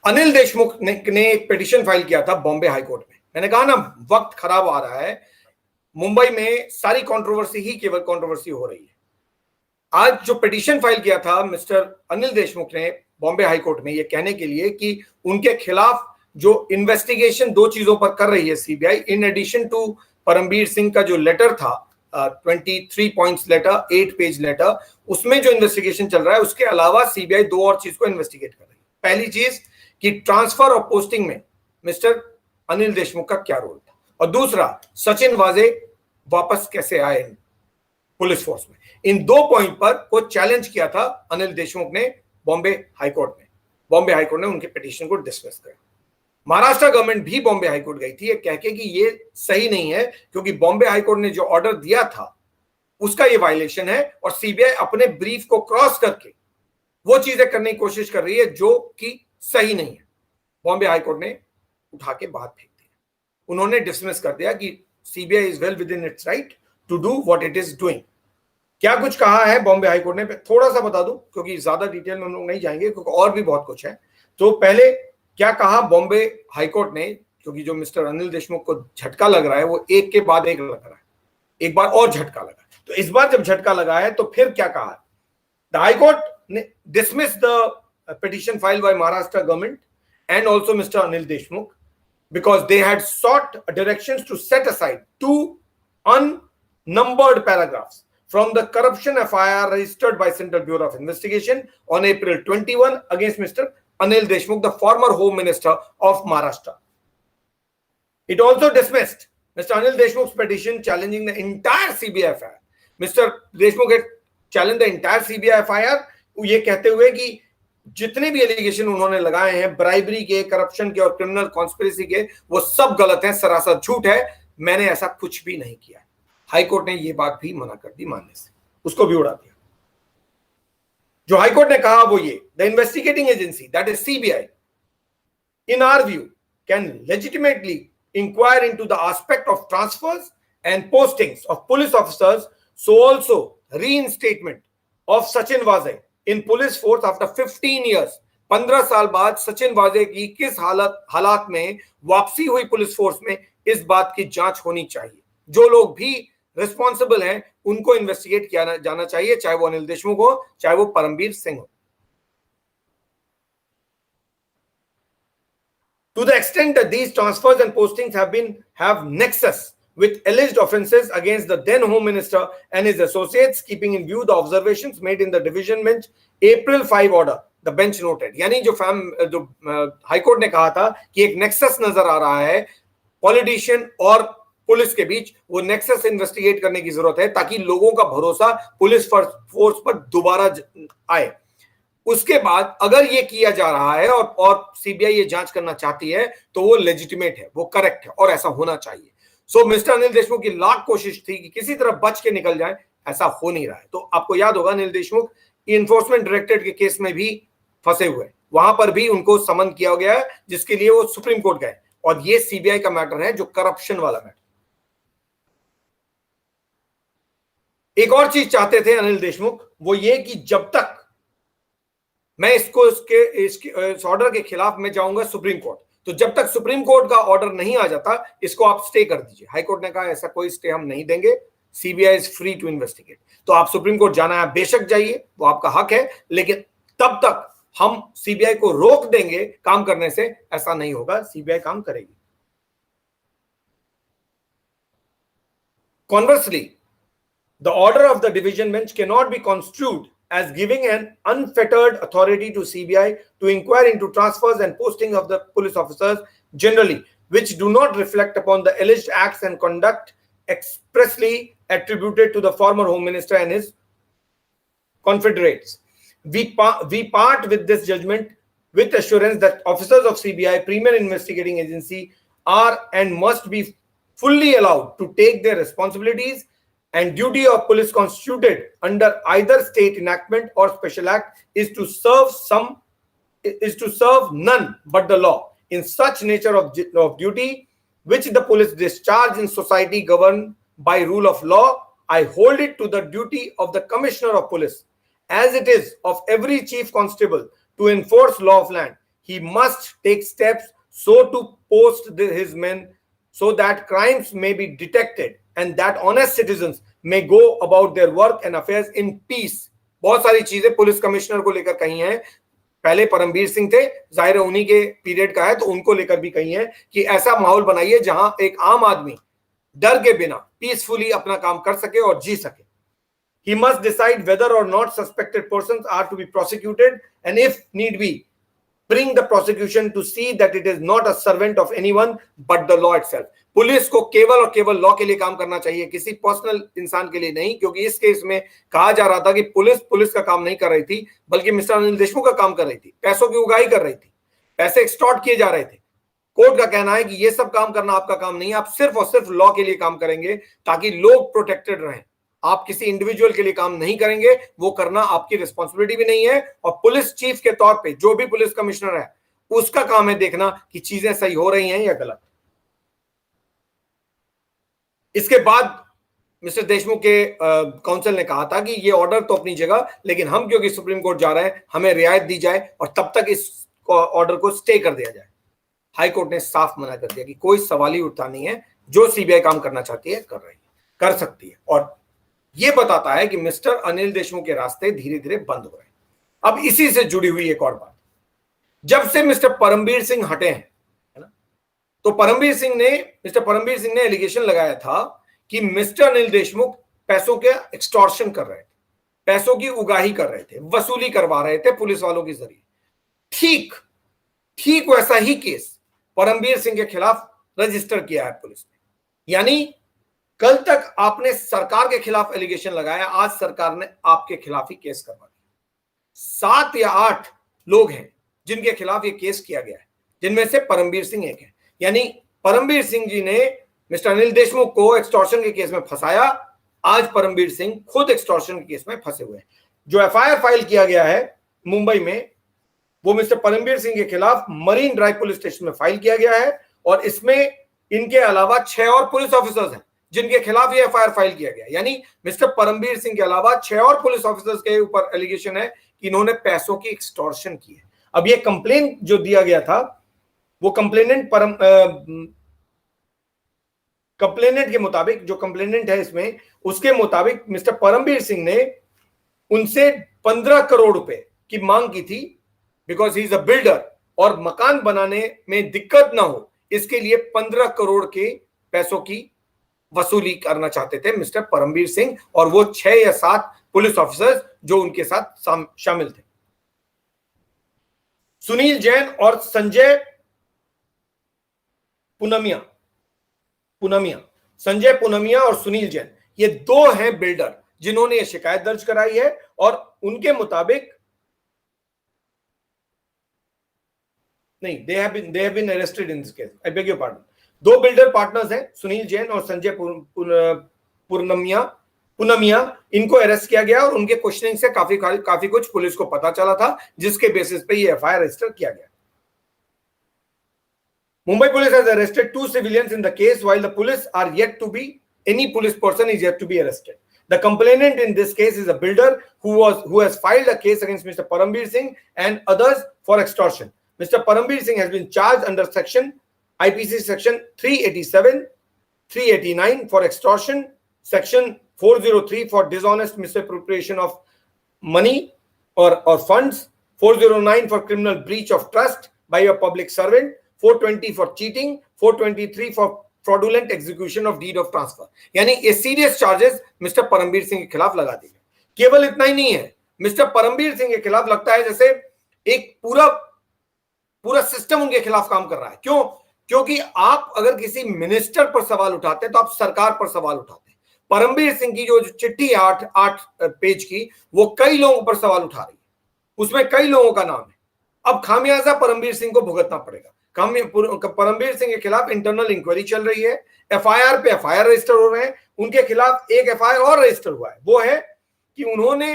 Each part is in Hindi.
अनिल देशमुख ने एक पिटीशन फाइल किया था बॉम्बे हाईकोर्ट में। मैंने कहा ना, वक्त खराब आ रहा है, मुंबई में सारी कंट्रोवर्सी ही केवल कंट्रोवर्सी हो रही है। आज जो पिटीशन फाइल किया था मिस्टर अनिल देशमुख ने बॉम्बे हाईकोर्ट में, ये कहने के लिए कि उनके खिलाफ जो इन्वेस्टिगेशन दो चीजों पर कर रही है CBI, in addition to Parambir Singh का जो लेटर था 23 पॉइंट्स लेटर, 8 पेज लेटर, उसमें जो इन्वेस्टिगेशन चल रहा है, उसके अलावा सीबीआई दो और चीज को इन्वेस्टिगेट कर रही है। पहली चीज कि ट्रांसफर और पोस्टिंग में मिस्टर अनिल देशमुख का क्या रोल था, और दूसरा सचिन वाजे वापस कैसे आए पुलिस फोर्स में। इन दो पॉइंट पर को चैलेंज किया था अनिल देशमुख ने बॉम्बे हाईकोर्ट में। बॉम्बे हाईकोर्ट ने उनके पिटीशन को डिसमिस किया। महाराष्ट्र गवर्नमेंट भी बॉम्बे हाईकोर्ट गई थी ये कह के कि ये सही नहीं है, क्योंकि बॉम्बे हाईकोर्ट ने जो ऑर्डर दिया था उसका ये वायलेशन है, और सीबीआई अपने ब्रीफ को क्रॉस करके वो चीजें करने की कोशिश कर रही है जो कि सही नहीं है। बॉम्बे हाईकोर्ट ने उठा के बाहर फेंक दिया, उन्होंने डिसमिस कर दिया कि CBI is well within its right to do what it is doing. क्या कुछ कहा है बॉम्बे हाईकोर्ट ने, थोड़ा सा बता दूं, क्योंकि ज्यादा डिटेल में हम लोग नहीं जाएंगे, क्योंकि और भी बहुत कुछ है। तो पहले क्या कहा बॉम्बे हाईकोर्ट ने, क्योंकि जो मिस्टर अनिल देशमुख को झटका लग रहा है वो एक के बाद एक लग रहा है, एक बार और झटका लगा, तो इस बार जब झटका लगा है तो फिर क्या कहा। द हाईकोर्ट ने dismiss the petition file by Maharashtra government and also Mr. Anil Deshmukh, because they had sought directions to set aside 2 unnumbered paragraphs from the corruption FIR registered by Central Bureau of Investigation on April 21 against Mr. Anil Deshmukh, the former Home Minister of Maharashtra. It also dismissed Mr. Anil Deshmukh's petition challenging the entire CBI FIR. Mr. Deshmukh had challenged the entire CBI FIR, ये कहते हुए कि जितने भी एलिगेशन उन्होंने लगाए हैं ब्राइबरी के, करप्शन के और क्रिमिनल कॉन्स्पिरेसी के, वो सब गलत हैं, सरासर झूठ है, मैंने ऐसा कुछ भी नहीं किया। हाईकोर्ट ने ये बात भी मना कर दी मानने से, उसको भी उड़ा दिया। जो हाईकोर्ट ने कहा वो ये, the investigating agency that is CBI in our view can legitimately inquire into the aspect of transfers and postings of police officers, so also reinstatement of Sachin Waze in police force after 15 years। 15 साल बाद सचिन वाजे की किस हालात में वापसी हुई पुलिस फोर्स में, इस बात की जांच होनी चाहिए। जो लोग भी रिस्पॉन्सिबल हैं उनको इन्वेस्टिगेट किया जाना चाहिए, चाहे वो अनिल देशमुख हो, चाहे वो परमबीर सिंह हो। To the extent that these transfers and postings have nexus with alleged offences against the then Home Minister and his associates, keeping in view the observations made in the division bench April 5 order, the bench noted। यानी जो हाईकोर्ट ने कहा था कि एक नेक्सस नजर आ रहा है पॉलिटिशियन और पुलिस के बीच, वो नेक्सस इन्वेस्टिगेट करने की जरूरत है ताकि लोगों का भरोसा पुलिस फोर्स पर दोबारा आए। उसके बाद अगर ये किया जा रहा है और सीबीआई ये जांच करना चाहती है तो वो लेजिटिमेट है, वो करेक्ट है और ऐसा होना चाहिए। सो मिस्टर अनिल देशमुख की लाख कोशिश थी कि किसी तरह बच के निकल जाए, ऐसा हो नहीं रहा है। तो आपको याद होगा अनिल देशमुख इन्फोर्समेंट डायरेक्टरेट के केस में भी फंसे हुए, वहां पर भी उनको समन किया गया है, जिसके लिए वो सुप्रीम कोर्ट गए, और ये सीबीआई का मैटर है, जो करप्शन वाला मैटर। एक और चीज चाहते थे अनिल देशमुख, वो ये कि जब तक मैं इस ऑर्डर के खिलाफ मैं जाऊंगा सुप्रीम कोर्ट, तो जब तक सुप्रीम कोर्ट का ऑर्डर नहीं आ जाता इसको आप स्टे कर दीजिए। हाईकोर्ट ने कहा ऐसा कोई स्टे हम नहीं देंगे, CBI is free to investigate. तो आप सुप्रीम कोर्ट जाना है बेशक जाइए, वो आपका हक है, लेकिन तब तक हम सीबीआई को रोक देंगे काम करने से, ऐसा नहीं होगा, सीबीआई काम करेगी। Conversely, the order of the division bench cannot be construed as giving an unfettered authority to CBI to inquire into transfers and posting of the police officers generally, which do not reflect upon the alleged acts and conduct expressly attributed to the former Home Minister and his confederates. We part with this judgment with assurance that officers of CBI, premier investigating agency, are and must be fully allowed to take their responsibilities and duty of police constituted under either state enactment or special act is to serve none but the law in such nature of duty which the police discharge in society governed by rule of law. I hold it to the duty of the commissioner of police as it is of every chief constable to enforce law of land, he must take steps so to post his men so that crimes may be detected and that honest citizens may go about their work and affairs in peace. बहुत सारी चीजें पुलिस कमिश्नर को लेकर कही हैं, पहले परमबीर सिंह थे, जाहिर है उन्हीं के पीरियड का है, तो उनको लेकर भी कही है कि ऐसा माहौल बनाइए जहां एक आम आदमी डर के बिना पीसफुली अपना काम कर सके और जी सके. He must decide whether or not suspected persons are to be prosecuted and if need be, bring the prosecution to see that it is not a servant of anyone but the law itself. Police को केवल और केवल लॉ के लिए काम करना चाहिए, किसी पर्सनल इंसान के लिए नहीं, क्योंकि इस केस में कहा जा रहा था कि पुलिस का काम नहीं कर रही थी, बल्कि मिस्टर अनिल देशमुख का काम कर रही थी, पैसों की उगाही कर रही थी, पैसे एक्सटॉर्ट किए जा रहे थे. कोर्ट का कहना है कि ये सब काम करना आपका काम नहीं है, आप सिर्फ और सिर्फ लॉ के लिए काम करेंगे ताकि लोग प्रोटेक्टेड रहें. आप किसी इंडिविजुअल के लिए काम नहीं करेंगे, वो करना आपकी रिस्पॉन्सिबिलिटी भी नहीं है. और पुलिस चीफ के तौर पे जो भी पुलिस कमिश्नर है उसका काम है देखना कि चीजें सही हो रही हैं या गलत. इसके बाद मिस्टर देशमुख के काउंसिल ने कहा था कि ये ऑर्डर तो अपनी जगह, लेकिन हम क्योंकि सुप्रीम कोर्ट जा रहे हैं हमें रियायत दी जाए और तब तक इस ऑर्डर को स्टे कर दिया जाए. हाई कोर्ट ने साफ मना कर दिया कि कोई सवाल ही उठता नहीं है, जो सीबीआई काम करना चाहती है कर रही है, कर सकती है. और ये बताता है कि मिस्टर अनिल देशमुख के रास्ते धीरे धीरे बंद हो रहे हैं. अब इसी से जुड़ी हुई एक और बात, जब से मिस्टर परमबीर सिंह हटे हैं, है ना, तो मिस्टर परमबीर सिंह ने एलिगेशन लगाया था कि मिस्टर अनिल देशमुख पैसों के एक्सटॉर्शन कर रहे थे, पैसों की उगाही कर रहे थे, वसूली करवा रहे थे पुलिस वालों के जरिए. ठीक वैसा ही केस परमबीर सिंह के खिलाफ रजिस्टर किया है पुलिस ने. यानी कल तक आपने सरकार के खिलाफ एलिगेशन लगाया, आज सरकार ने आपके खिलाफ ही केस करवा दिया. 7 या 8 लोग हैं जिनके खिलाफ ये केस किया गया है, जिनमें से परमबीर सिंह एक है. यानी परमबीर सिंह जी ने मिस्टर अनिल देशमुख को एक्सटॉर्शन के केस में फंसाया, आज परमबीर सिंह खुद एक्सटॉर्शन के केस में फंसे हुए हैं. जो एफआईआर फाइल किया गया है मुंबई में, वो मिस्टर परमबीर सिंह के खिलाफ मरीन ड्राइव पुलिस स्टेशन में फाइल किया गया है, और इसमें इनके अलावा 6 और पुलिस ऑफिसर्स हैं जिनके खिलाफ ये एफआईआर फाइल किया गया. यानी मिस्टर परमबीर सिंह के अलावा 6 और पुलिस ऑफिसर्स के ऊपर एलिगेशन है कि इन्होंने पैसों की एक्सटॉर्शन की है. अब ये कंप्लेन जो दिया गया था, वो कंप्लेनेंट के मुताबिक, जो कंप्लेनेंट है इसमें, उसके मुताबिक मिस्टर परमबीर सिंह ने उनसे 15 करोड़ रुपए की मांग की थी, because he is a builder, और मकान बनाने में दिक्कत ना हो इसके लिए 15 करोड़ के पैसों की वसूली करना चाहते थे मिस्टर परमबीर सिंह और वो 6 या 7 पुलिस ऑफिसर्स जो उनके साथ शामिल थे. सुनील जैन और संजय पुनमिया और सुनील जैन, ये 2 हैं बिल्डर जिन्होंने ये शिकायत दर्ज कराई है. और उनके मुताबिक नहीं, they have been arrested in this case. I beg your pardon. 2 builder partners हैं, सुनील जैन और संजय पुनमिया, इनको अरेस्ट किया गया और उनके क्वेश्चनिंग से काफी कुछ पुलिस को पता चला था, जिसके बेसिस पे ये एफआईआर रजिस्टर किया गया. Mumbai police has arrested 2 civilians in the case, while the police are yet to be, any police person is yet to be arrested. The complainant in this case is a builder who has filed a case against Mr. Parambir Singh and others for extortion. Mr. Parambir Singh has been charged under IPC section 387, 389 for extortion, section 403 for dishonest misappropriation of money or funds, 409 for criminal breach of trust by a public servant, 420 for cheating, 423 for fraudulent execution of deed of transfer. यानी ये serious charges mister Parambir Singh के खिलाफ लगा दिए. केवल इतना ही नहीं है, मिस्टर परमबीर सिंह के खिलाफ लगता है जैसे एक पूरा सिस्टम उनके खिलाफ काम कर रहा है. क्यों? क्योंकि आप अगर किसी मिनिस्टर पर सवाल उठाते हैं तो आप सरकार पर सवाल उठाते हैं. परमबीर सिंह की जो चिट्ठी है 8 पेज की, वो कई लोगों पर सवाल उठा रही है, उसमें कई लोगों का नाम है. अब खामियाजा परमबीर सिंह को भुगतना पड़ेगा. परमबीर सिंह के खिलाफ इंटरनल इंक्वायरी चल रही है, एफआईआर पे एफआईआर रजिस्टर हो रहे हैं. उनके खिलाफ एक एफआईआर और रजिस्टर हुआ है, वो है कि उन्होंने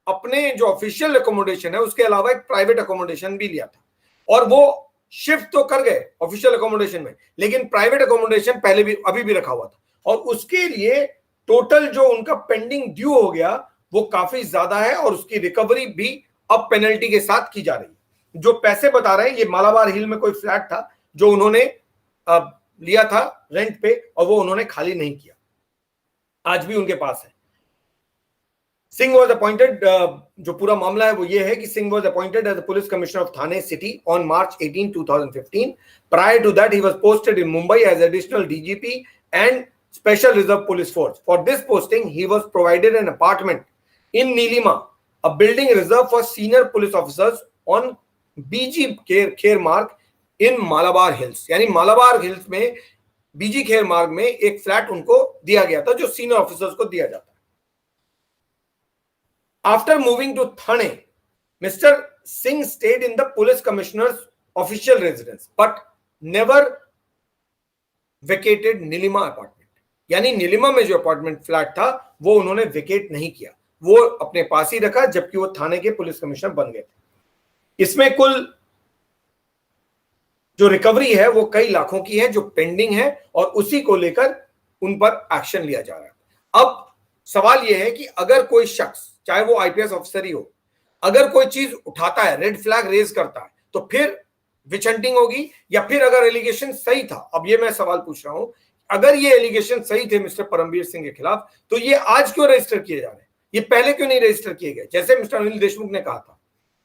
अपने जो ऑफिशियल अकोमोडेशन है उसके अलावा एक प्राइवेट अकोमोडेशन भी लिया था, और वो शिफ्ट तो कर गए ऑफिशियल अकोमोडेशन में, लेकिन प्राइवेट अकोमोडेशन पहले भी अभी भी रखा हुआ था, और उसके लिए टोटल जो उनका पेंडिंग ड्यू हो गया वो काफी ज्यादा है, और उसकी रिकवरी भी अब पेनल्टी के साथ की जा रही है. जो पैसे बता रहे हैं ये मालाबार हिल में कोई फ्लैट था जो उन्होंने लिया था रेंट पे और वो उन्होंने खाली नहीं किया, आज भी उनके पास है। सिंह वॉज अपॉइंटेड, जो पूरा मामला है वो ये है कि Singh was appointed as the police commissioner of Thane city on March 18, 2015. Prior to that, he was posted in Mumbai as additional DGP and Special Reserve Police Force. For this posting, he was provided an apartment in Nilima, a building reserved for senior police officers on BG Kher Marg in Malabar Hills. यानी मालाबार हिल्स में बीजी खेर मार्ग में एक फ्लैट उनको दिया गया था जो सीनियर ऑफिसर्स को दिया जाता है। After moving to Thane, Mr. Singh stayed in the police commissioner's official residence, but never vacated Nilima apartment. यानी नीलिमा में जो अपार्टमेंट फ्लैट था वो उन्होंने वेकेट नहीं किया, वो अपने पास ही रखा जबकि वो थाने के पुलिस कमिश्नर बन गए थे। इसमें कुल जो रिकवरी है वो कई लाखों की है जो पेंडिंग है और उसी को लेकर उन पर एक्शन लिया जा रहा है। अब सवाल यह है कि अगर कोई शख्स, चाहे वो आईपीएस ऑफिसर ही हो, अगर कोई चीज उठाता है, रेड फ्लैग रेज करता है, तो फिर विच हंटिंग होगी या फिर अगर एलिगेशन सही था, अब ये मैं सवाल पूछ रहा हूं, अगर ये एलिगेशन सही थे मिस्टर परमबीर सिंह के खिलाफ तो ये आज क्यों रजिस्टर किए जा रहे हैं, ये पहले क्यों नहीं रजिस्टर किए गए? जैसे मिस्टर अनिल देशमुख ने कहा था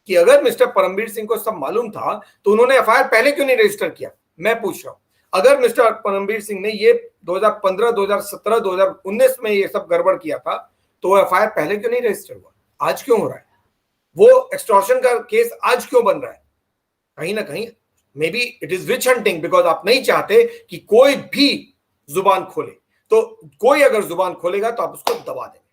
कि अगर मिस्टर परमबीर सिंह को सब मालूम था तो उन्होंने एफआईआर पहले क्यों नहीं रजिस्टर किया। मैं पूछ रहा हूं, अगर मिस्टर परमबीर सिंह ने ये 2015, 2017, 2019 में ये सब गड़बड़ किया था तो एफआईआर पहले क्यों नहीं रजिस्टर हुआ, आज क्यों हो रहा है? वो एक्सटॉर्शन का केस आज क्यों बन रहा है? कहीं ना कहीं may be it is which hunting, because आप नहीं चाहते कि कोई भी जुबान खोले, तो कोई अगर जुबान खोलेगा तो आप उसको दबा देंगे।